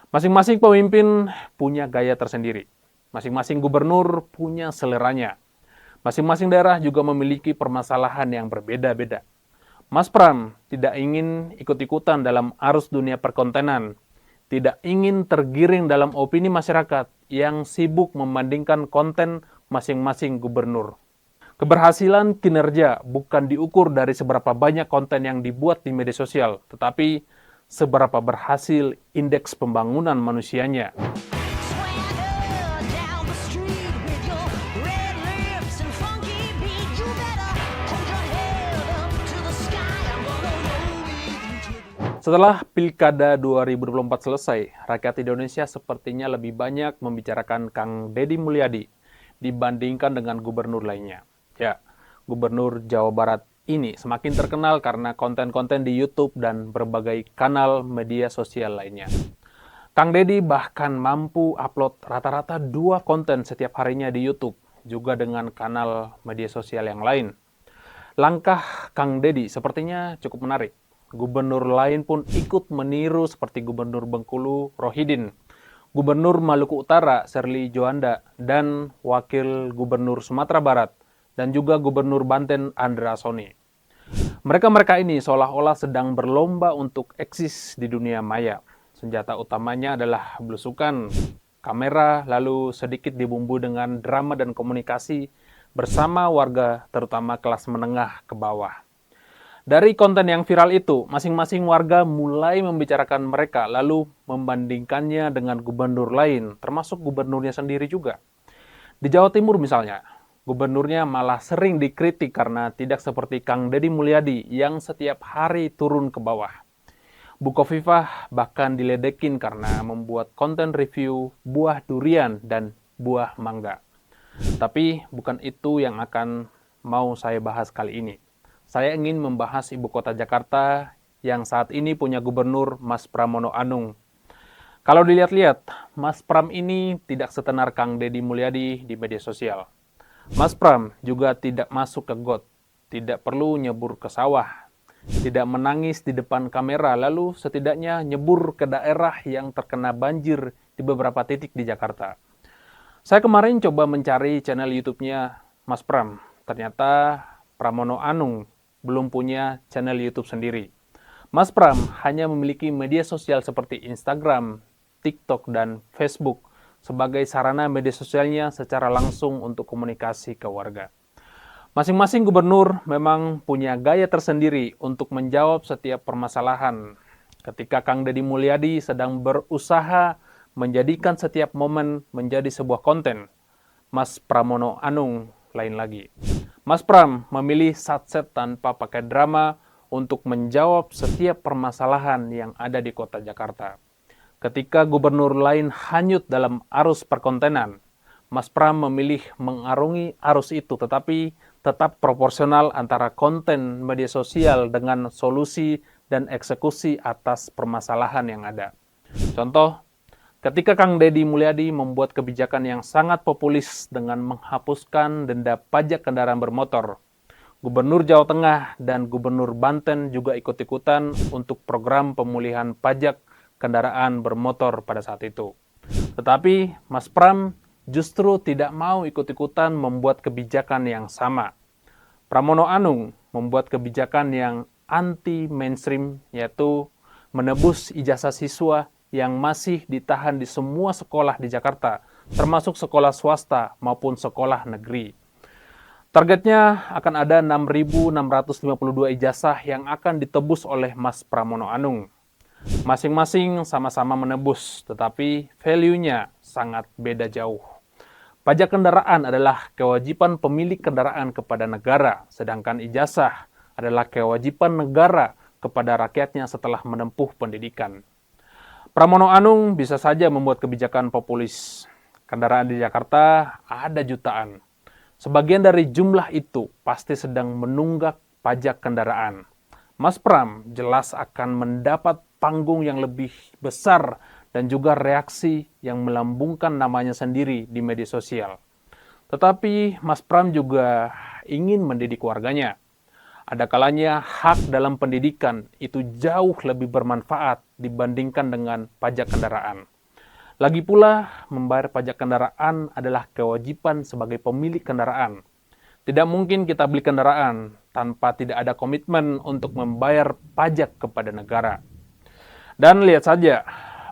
Masing-masing pemimpin punya gaya tersendiri. Masing-masing gubernur punya seleranya. Masing-masing daerah juga memiliki permasalahan yang berbeda-beda. Mas Pram tidak ingin ikut-ikutan dalam arus dunia perkontenan, tidak ingin tergiring dalam opini masyarakat yang sibuk membandingkan konten masing-masing gubernur. Keberhasilan kinerja bukan diukur dari seberapa banyak konten yang dibuat di media sosial, tetapi seberapa berhasil indeks pembangunan manusianya. Setelah Pilkada 2024 selesai, rakyat Indonesia sepertinya lebih banyak membicarakan Kang Deddy Mulyadi dibandingkan dengan gubernur lainnya. Ya, gubernur Jawa Barat ini semakin terkenal karena konten-konten di YouTube dan berbagai kanal media sosial lainnya. Kang Deddy bahkan mampu upload rata-rata 2 konten setiap harinya di YouTube, juga dengan kanal media sosial yang lain. Langkah Kang Deddy sepertinya cukup menarik. Gubernur lain pun ikut meniru seperti Gubernur Bengkulu Rohidin, Gubernur Maluku Utara Sherly Joanda, dan Wakil Gubernur Sumatera Barat, dan juga Gubernur Banten Andra Soni. Mereka-mereka ini seolah-olah sedang berlomba untuk eksis di dunia maya. Senjata utamanya adalah belusukan, kamera, lalu sedikit dibumbu dengan drama dan komunikasi bersama warga, terutama kelas menengah ke bawah. Dari konten yang viral itu, masing-masing warga mulai membicarakan mereka, lalu membandingkannya dengan gubernur lain, termasuk gubernurnya sendiri juga. Di Jawa Timur misalnya, gubernurnya malah sering dikritik karena tidak seperti Kang Deddy Mulyadi yang setiap hari turun ke bawah. Bu Khofifah bahkan diledekin karena membuat konten review buah durian dan buah mangga. Tapi bukan itu yang akan mau saya bahas kali ini. Saya ingin membahas ibu kota Jakarta yang saat ini punya gubernur Mas Pramono Anung. Kalau dilihat-lihat, Mas Pram ini tidak setenar Kang Deddy Mulyadi di media sosial. Mas Pram juga tidak masuk ke got, tidak perlu nyebur ke sawah, tidak menangis di depan kamera, lalu setidaknya nyebur ke daerah yang terkena banjir di beberapa titik di Jakarta. Saya kemarin coba mencari channel YouTube-nya Mas Pram. Ternyata Pramono Anung belum punya channel YouTube sendiri. Mas Pram hanya memiliki media sosial seperti Instagram, TikTok, dan Facebook sebagai sarana media sosialnya secara langsung untuk komunikasi ke warga. Masing-masing gubernur memang punya gaya tersendiri untuk menjawab setiap permasalahan. Ketika Kang Deddy Mulyadi sedang berusaha menjadikan setiap momen menjadi sebuah konten, Mas Pramono Anung lain lagi. Mas Pram memilih satset tanpa pakai drama untuk menjawab setiap permasalahan yang ada di kota Jakarta. Ketika gubernur lain hanyut dalam arus perkontenan, Mas Pram memilih mengarungi arus itu tetapi tetap proporsional antara konten media sosial dengan solusi dan eksekusi atas permasalahan yang ada. Contoh, ketika Kang Deddy Mulyadi membuat kebijakan yang sangat populis dengan menghapuskan denda pajak kendaraan bermotor, Gubernur Jawa Tengah dan Gubernur Banten juga ikut-ikutan untuk program pemulihan pajak kendaraan bermotor pada saat itu. Tetapi Mas Pram justru tidak mau ikut-ikutan membuat kebijakan yang sama. Pramono Anung membuat kebijakan yang anti-mainstream, yaitu menebus ijazah siswa yang masih ditahan di semua sekolah di Jakarta, termasuk sekolah swasta maupun sekolah negeri. Targetnya akan ada 6.652 ijazah yang akan ditebus oleh Mas Pramono Anung. Masing-masing sama-sama menebus, tetapi value-nya sangat beda jauh. Pajak kendaraan adalah kewajiban pemilik kendaraan kepada negara, sedangkan ijazah adalah kewajiban negara kepada rakyatnya setelah menempuh pendidikan. Pramono Anung bisa saja membuat kebijakan populis. Kendaraan di Jakarta ada jutaan. Sebagian dari jumlah itu pasti sedang menunggak pajak kendaraan. Mas Pram jelas akan mendapat panggung yang lebih besar dan juga reaksi yang melambungkan namanya sendiri di media sosial. Tetapi Mas Pram juga ingin mendidik warganya. Ada kalanya hak dalam pendidikan itu jauh lebih bermanfaat dibandingkan dengan pajak kendaraan. Lagi pula, membayar pajak kendaraan adalah kewajiban sebagai pemilik kendaraan. Tidak mungkin kita beli kendaraan tanpa tidak ada komitmen untuk membayar pajak kepada negara. Dan lihat saja,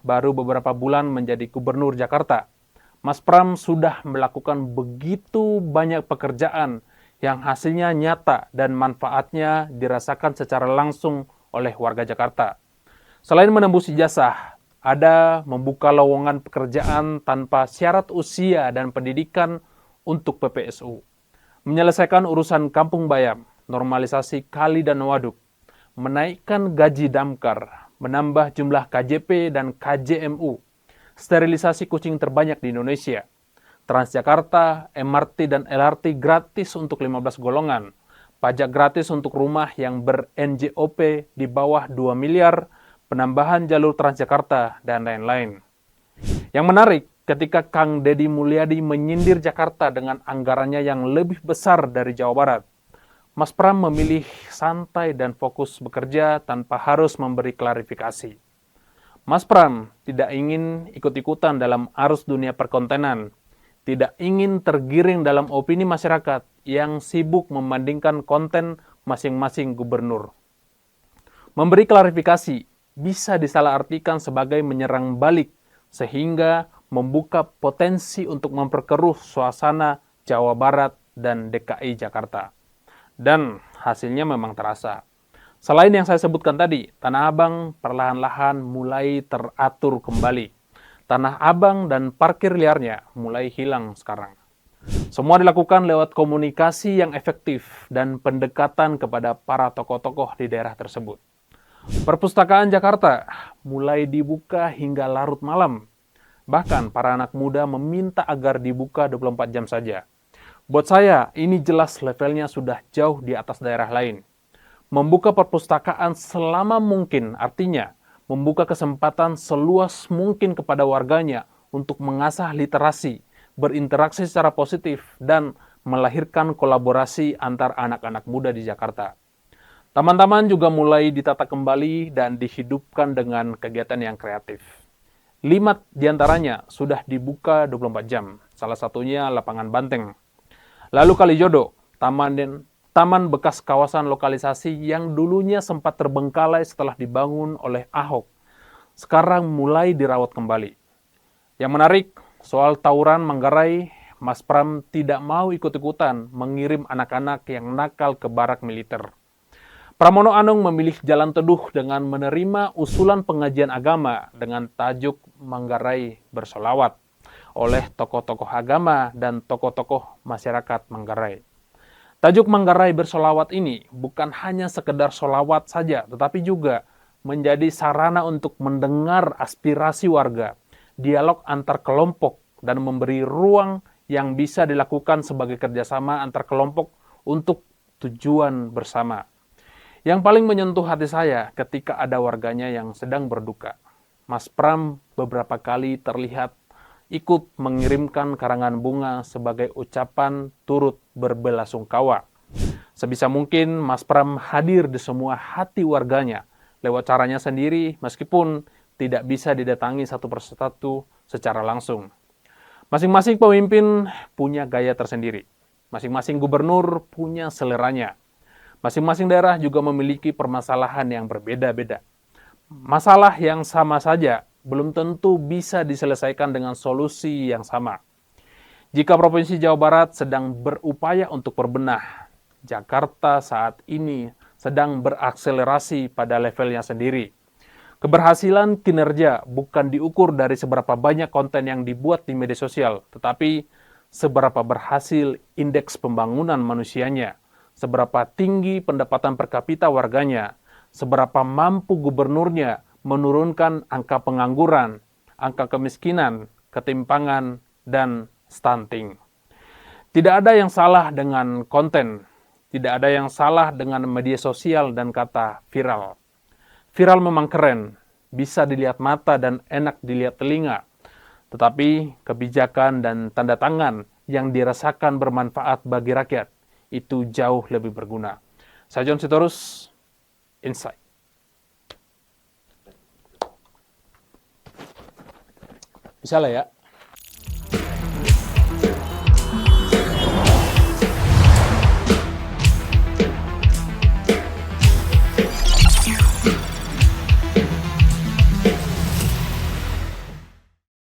baru beberapa bulan menjadi gubernur Jakarta, Mas Pram sudah melakukan begitu banyak pekerjaan yang hasilnya nyata dan manfaatnya dirasakan secara langsung oleh warga Jakarta. Selain menembus ijazah, ada membuka lowongan pekerjaan tanpa syarat usia dan pendidikan untuk PPSU. Menyelesaikan urusan kampung bayam, normalisasi kali dan waduk, menaikkan gaji damkar, menambah jumlah KJP dan KJMU, sterilisasi kucing terbanyak di Indonesia, Transjakarta, MRT dan LRT gratis untuk 15 golongan, pajak gratis untuk rumah yang ber-NJOP di bawah 2 miliar, penambahan jalur Transjakarta, dan lain-lain. Yang menarik, ketika Kang Deddy Mulyadi menyindir Jakarta dengan anggarannya yang lebih besar dari Jawa Barat, Mas Pram memilih santai dan fokus bekerja tanpa harus memberi klarifikasi. Mas Pram tidak ingin ikut-ikutan dalam arus dunia perkontenan, tidak ingin tergiring dalam opini masyarakat yang sibuk membandingkan konten masing-masing gubernur. Memberi klarifikasi bisa disalahartikan sebagai menyerang balik, sehingga membuka potensi untuk memperkeruh suasana Jawa Barat dan DKI Jakarta. Dan hasilnya memang terasa. Selain yang saya sebutkan tadi, Tanah Abang perlahan-lahan mulai teratur kembali. Tanah Abang dan parkir liarnya mulai hilang sekarang. Semua dilakukan lewat komunikasi yang efektif dan pendekatan kepada para tokoh-tokoh di daerah tersebut. Perpustakaan Jakarta mulai dibuka hingga larut malam. Bahkan para anak muda meminta agar dibuka 24 jam saja. Buat saya, ini jelas levelnya sudah jauh di atas daerah lain. Membuka perpustakaan selama mungkin artinya membuka kesempatan seluas mungkin kepada warganya untuk mengasah literasi, berinteraksi secara positif, dan melahirkan kolaborasi antar anak-anak muda di Jakarta. Taman-taman juga mulai ditata kembali dan dihidupkan dengan kegiatan yang kreatif. 5 diantaranya sudah dibuka 24 jam, salah satunya lapangan banteng. Lalu Kalijodo, taman bekas kawasan lokalisasi yang dulunya sempat terbengkalai setelah dibangun oleh Ahok, sekarang mulai dirawat kembali. Yang menarik, soal tawuran Manggarai, Mas Pram tidak mau ikut-ikutan mengirim anak-anak yang nakal ke barak militer. Pramono Anung memilih jalan teduh dengan menerima usulan pengajian agama dengan tajuk Manggarai Bersolawat oleh tokoh-tokoh agama dan tokoh-tokoh masyarakat Manggarai. Tajuk Manggarai Bersolawat ini bukan hanya sekedar solawat saja, tetapi juga menjadi sarana untuk mendengar aspirasi warga, dialog antar kelompok, dan memberi ruang yang bisa dilakukan sebagai kerjasama antar kelompok untuk tujuan bersama. Yang paling menyentuh hati saya ketika ada warganya yang sedang berduka. Mas Pram beberapa kali terlihat ikut mengirimkan karangan bunga sebagai ucapan turut berbelasungkawa. Sebisa mungkin Mas Pram hadir di semua hati warganya lewat caranya sendiri meskipun tidak bisa didatangi satu persatu secara langsung. Masing-masing pemimpin punya gaya tersendiri. Masing-masing gubernur punya seleranya. Masing-masing daerah juga memiliki permasalahan yang berbeda-beda. Masalah yang sama saja belum tentu bisa diselesaikan dengan solusi yang sama. Jika Provinsi Jawa Barat sedang berupaya untuk berbenah, Jakarta saat ini sedang berakselerasi pada levelnya sendiri. Keberhasilan kinerja bukan diukur dari seberapa banyak konten yang dibuat di media sosial, tetapi seberapa berhasil indeks pembangunan manusianya, seberapa tinggi pendapatan per kapita warganya, seberapa mampu gubernurnya menurunkan angka pengangguran, angka kemiskinan, ketimpangan, dan stunting. Tidak ada yang salah dengan konten, tidak ada yang salah dengan media sosial dan kata viral. Viral memang keren, bisa dilihat mata dan enak dilihat telinga, tetapi kebijakan dan tanda tangan yang dirasakan bermanfaat bagi rakyat itu jauh lebih berguna. Saya John Sitorus, Insight. Misalnya ya,